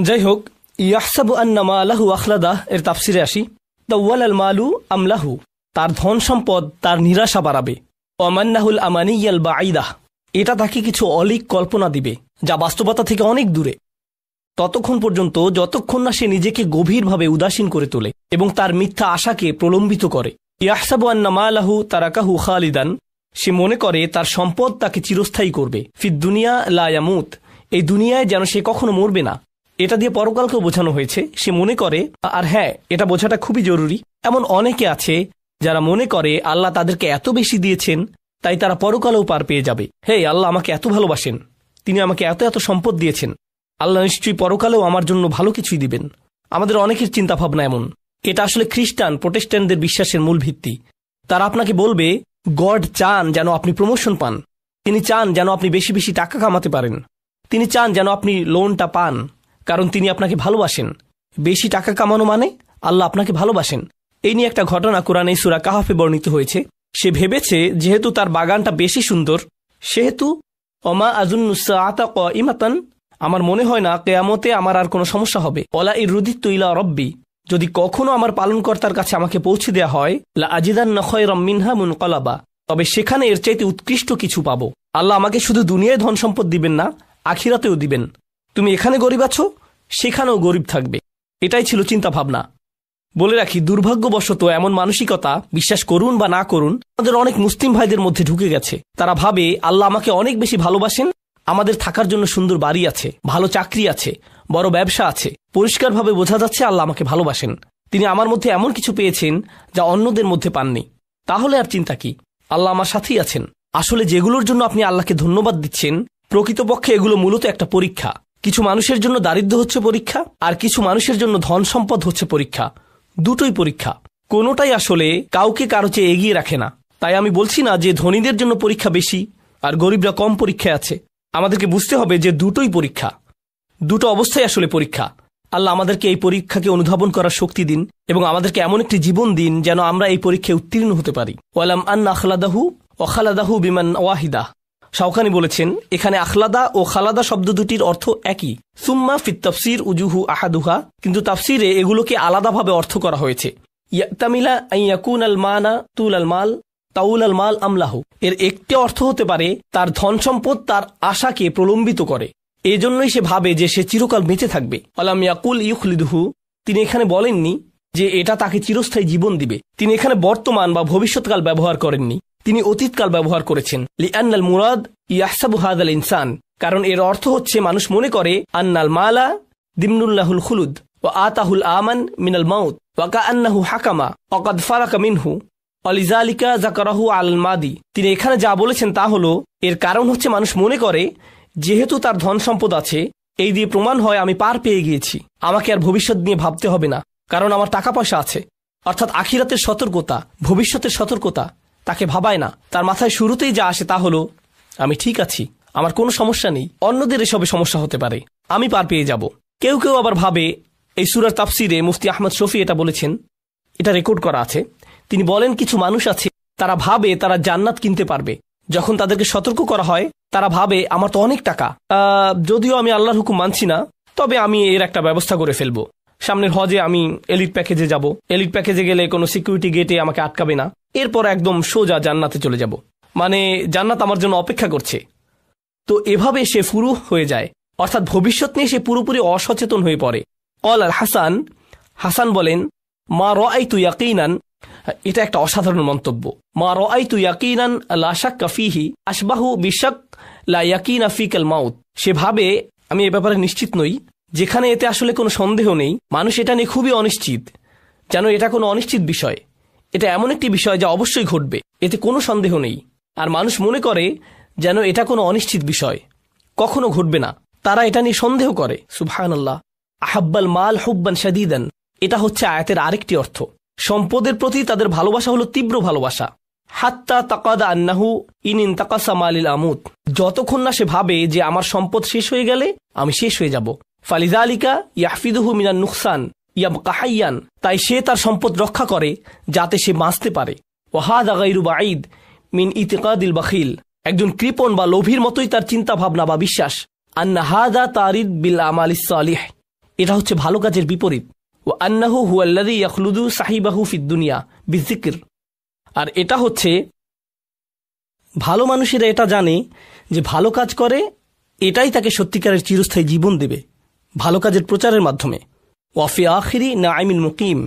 যাই হোক, ইয়াহসাবু আন্না মালাহু আখলাদা এর তাফসিরে আসি। তাওয়ালাল মালু আমলাহু, তার ধন সম্পদ তার নিরাশা বাড়াবে। ওয়ামান্নাহুল আমানিয়াল বাঈদাহ, এটা তাকে কিছু অলীক কল্পনা দিবে যা বাস্তবতা থেকে অনেক দূরে, ততক্ষণ পর্যন্ত যতক্ষণ না সে নিজেকে গভীরভাবে উদাসীন করে তোলে এবং তার মিথ্যা আশাকে প্রলম্বিত করে। ইয়াহসাবু আন্না মালাহু তারাকাহু খালিদান, সে মনে করে তার সম্পদ তাকে চিরস্থায়ী করবে। ফিদ দুনিয়া লা ইয়ামুত, এই দুনিয়ায় যেন সে কখনো মরবে না। এটা দিয়ে পরকালকেও বোঝানো হয়েছে। সে মনে করে, আর হ্যাঁ, এটা বোঝাটা খুবই জরুরি, এমন অনেকে আছে যারা মনে করে আল্লাহ তাদেরকে এত বেশি দিয়েছেন তাই তারা পরকালেও পার পেয়ে যাবে। হে, আল্লাহ আমাকে এত ভালোবাসেন, তিনি আমাকে এত এত সম্পদ দিয়েছেন, আল্লাহ নিশ্চয়ই পরকালেও আমার জন্য ভালো কিছুই দিবেন। আমাদের অনেকের চিন্তাভাবনা এমন। এটা আসলে খ্রিস্টান প্রোটেস্ট্যান্টদের বিশ্বাসের মূল ভিত্তি। তারা আপনাকে বলবে গড চান যেন আপনি প্রমোশন পান, তিনি চান যেন আপনি বেশি বেশি টাকা কামাতে পারেন, তিনি চান যেন আপনি লোনটা পান, কারণ তিনি আপনাকে ভালোবাসেন। বেশি টাকা কামানো মানে আল্লাহ আপনাকে ভালোবাসেন। এই নিয়ে একটা ঘটনা কোরআনে সূরা কাহফে বর্ণিত হয়েছে। সে ভেবেছে যেহেতু তার বাগানটা বেশি সুন্দর, সেহেতু ওমা আযুন্নুস সাআতা কাইমাতান, আমার মনে হয় না কিয়ামতে আমার আর কোনো সমস্যা হবে। ওয়ালা ইরুদিতু ইলা রাব্বি, যদি কখনো আমার পালনকর্তার কাছে আমাকে পৌঁছে দেওয়া হয়, লা আজিদান্না খায়রাম মিনহা মুনকালাবা, তবে সেখানে এর চাইতে উৎকৃষ্ট কিছু পাবো। আল্লাহ আমাকে শুধু দুনিয়ায় ধন সম্পদ দিবেন না, আখিরাতেও দিবেন। তুমি এখানে গরিব আছো, সেখানেও গরিব থাকবে। এটাই ছিল চিন্তা ভাবনা। বলে রাখি, দুর্ভাগ্যবশত এমন মানসিকতা, বিশ্বাস করুন বা না করুন, আমাদের অনেক মুসলিম ভাইদের মধ্যে ঢুকে গেছে। তারা ভাবে আল্লাহ আমাকে অনেক বেশি ভালোবাসেন, আমাদের থাকার জন্য সুন্দর বাড়ি আছে, ভালো চাকরি আছে, বড় ব্যবসা আছে, পরিষ্কারভাবে বোঝা যাচ্ছে আল্লাহ আমাকে ভালোবাসেন, তিনি আমার মধ্যে এমন কিছু পেয়েছেন যা অন্যদের মধ্যে পাননি। তাহলে আর চিন্তা কি, আল্লাহ আমার সাথেই আছেন। আসলে যেগুলোর জন্য আপনি আল্লাহকে ধন্যবাদ দিচ্ছেন, প্রকৃতপক্ষে এগুলো মূলত একটা পরীক্ষা। কিছু মানুষের জন্য দারিদ্র্য হচ্ছে পরীক্ষা, আর কিছু মানুষের জন্য ধন সম্পদ হচ্ছে পরীক্ষা। দুটোই পরীক্ষা, কোনোটাই আসলে কাউকে কারো চেয়ে এগিয়ে রাখে না। তাই আমি বলছি না যে ধনীদের জন্য পরীক্ষা বেশি আর গরিবরা কম পরীক্ষায় আছে। আমাদেরকে বুঝতে হবে যে দুটোই পরীক্ষা, দুটো অবস্থায় আসলে পরীক্ষা। আল্লাহ আমাদেরকে এই পরীক্ষাকে অনুধাবন করার শক্তি দিন এবং আমাদেরকে এমন একটি জীবন দিন যেন আমরা এই পরীক্ষায় উত্তীর্ণ হতে পারি। ওয়ালাম আন্না আখলাদাহু ও খালাদাহু বিমান ওয়াহিদা, শাওকানি বলেছেন এখানে আখলাদা ও খালাদা শব্দ দুটির অর্থ একই। সুম্মা ফিত তাফসির উজুহু আহাদুহা, কিন্তু তাফসিরে এগুলোকে আলাদাভাবে অর্থ করা হয়েছে। ইয়াতামিলা আইয়াকুনাল মানা তুলাল মাল তাউলাল মাল আমলাহু, এর একটি অর্থ হতে পারে তার ধন সম্পদ তার আশাকে প্রলম্বিত করে, এজন্যই সে ভাবে যে সে চিরকাল বেঁচে থাকবে। আলাম ইয়াকুল ইউখলিদুহু, তিনি এখানে বলেননি যে এটা তাকে চিরস্থায়ী জীবন দিবে। তিনি এখানে বর্তমান বা ভবিষ্যৎকাল ব্যবহার করেননি, তিনি অতীতকাল ব্যবহার করেছেন। লিআন্নাল মুরাদ ইয়াহসাবু হাযাল ইনসান, কারণ এর অর্থ হচ্ছে মানুষ মনে করে আন্নাল মালা দিমনুল্লাহুল খুলুদ ওয়া আতাহুল আমান মিনাল মাউত ওয়া কাআন্নাহু হাকামা ওয়া কাদ ফারাকা মিনহু অলিজালিকা যাকারাহু আল মাদি। তিনি এখানে যা বলেছেন তা হলো, এর কারণ হচ্ছে মানুষ মনে করে যেহেতু তার ধন সম্পদ আছে, এই দিয়ে প্রমাণ হয় আমি পার পেয়ে গিয়েছি, আমাকে আর ভবিষ্যৎ নিয়ে ভাবতে হবে না, কারণ আমার টাকা পয়সা আছে। অর্থাৎ আখিরাতের সতর্কতা, ভবিষ্যতের সতর্কতা তাকে ভাবায় না। তার মাথায় শুরুতেই যা আসে তা হলো আমি ঠিক আছি, আমার কোনো সমস্যা নেই, অন্যদের এসবে সমস্যা হতে পারে, আমি পার পেয়ে যাব। কেউ কেউ আবার ভাবে, এই সূরার তাফসিরে মুফতি আহমদ শফি এটা বলেছেন, এটা রেকর্ড করা আছে। তিনি বলেন কিছু মানুষ আছে তারা ভাবে তারা জান্নাত কিনতে পারবে। যখন তাদেরকে সতর্ক করা হয় তারা ভাবে আমার তো অনেক টাকা, যদিও আমি আল্লাহর হুকুম মানছি না, তবে আমি এর একটা ব্যবস্থা করে ফেলবো। সামনের হজে আমি এলিট প্যাকেজে যাব, এলিট প্যাকেজে গেলে কোনো সিকিউরিটি গেটে আমাকে আটকাবে না, এরপর একদম সোজা জান্নাতে চলে যাব, মানে জান্নাত আমার জন্য অপেক্ষা করছে। তো এভাবে সে ফুরু হয়ে যায়, অর্থাৎ ভবিষ্যৎ নিয়ে সে পুরোপুরি অসচেতন হয়ে পড়ে। কল আল হাসান, হাসান বলেন মা রাআইতু ইয়াকিনান, এটা একটা অসাধারণ মন্তব্য। মা রাআইতু ইয়াকিনান লা শাক্কা ফীহি আশবাহু বিশাক লা ইয়াকিনা ফিকাল মাউত। সে ভাবে আমি এ ব্যাপারে নিশ্চিত নই, যেখানে এতে আসলে কোনো সন্দেহ নেই। মানুষ এটা নিয়ে খুবই অনিশ্চিত, যেন এটা কোনো অনিশ্চিত বিষয়। এটা এমন একটি বিষয় যা অবশ্যই ঘটবে, এতে কোনো সন্দেহ নেই। আর মানুষ মনে করে যেন এটা কোনো অনিশ্চিত বিষয়, কখনো ঘটবে না, তারা এটা নিয়ে সন্দেহ করে। সুবহানাল্লাহ। আহাব্বাল মাল হুব্বান শাদীদান, এটা হচ্ছে আয়াতের আরেকটি অর্থ। সম্পদের প্রতি তাদের ভালোবাসা হলো তীব্র ভালোবাসা। হাত্তা তাকাদা আন্নাহু ইন ইনতাকাসা মালিল আমুত, যতক্ষণ না সে ভাবে যে আমার সম্পদ শেষ হয়ে গেলে আমি শেষ হয়ে যাব। ফালিযালিকা ইয়াহফিদুহু মিনান নুকসান ইয়াবকা হাইয়ান, তাই সে তার সম্পদ রক্ষা করে যাতে সে বাঁচতে পারে। ওয়া হাযা গায়রু বাঈদ মিন ইতিকাদিল বাখিল, একজন কৃপণ বা লোভীর মতোই তার চিন্তা ভাবনা বা বিশ্বাস। আন্না হাযা তারিদ বিল আমালিস সালিহ, এটা হচ্ছে ভালো কাজের বিপরীত। ও আন্নাহু হুয়াল্লাযী ইয়াখলুদু সাহিবাহু ফিদ দুনিয়া বিযিকর। আর এটা হচ্ছে ভালো মানুষেরা এটা জানে যে ভালো কাজ করে এটাই তাকে সত্যিকারের চিরস্থায়ী জীবন দেবে ভালো কাজের প্রচারের মাধ্যমে। ওয়াফি আখিরি নাঈমিল মুকিম।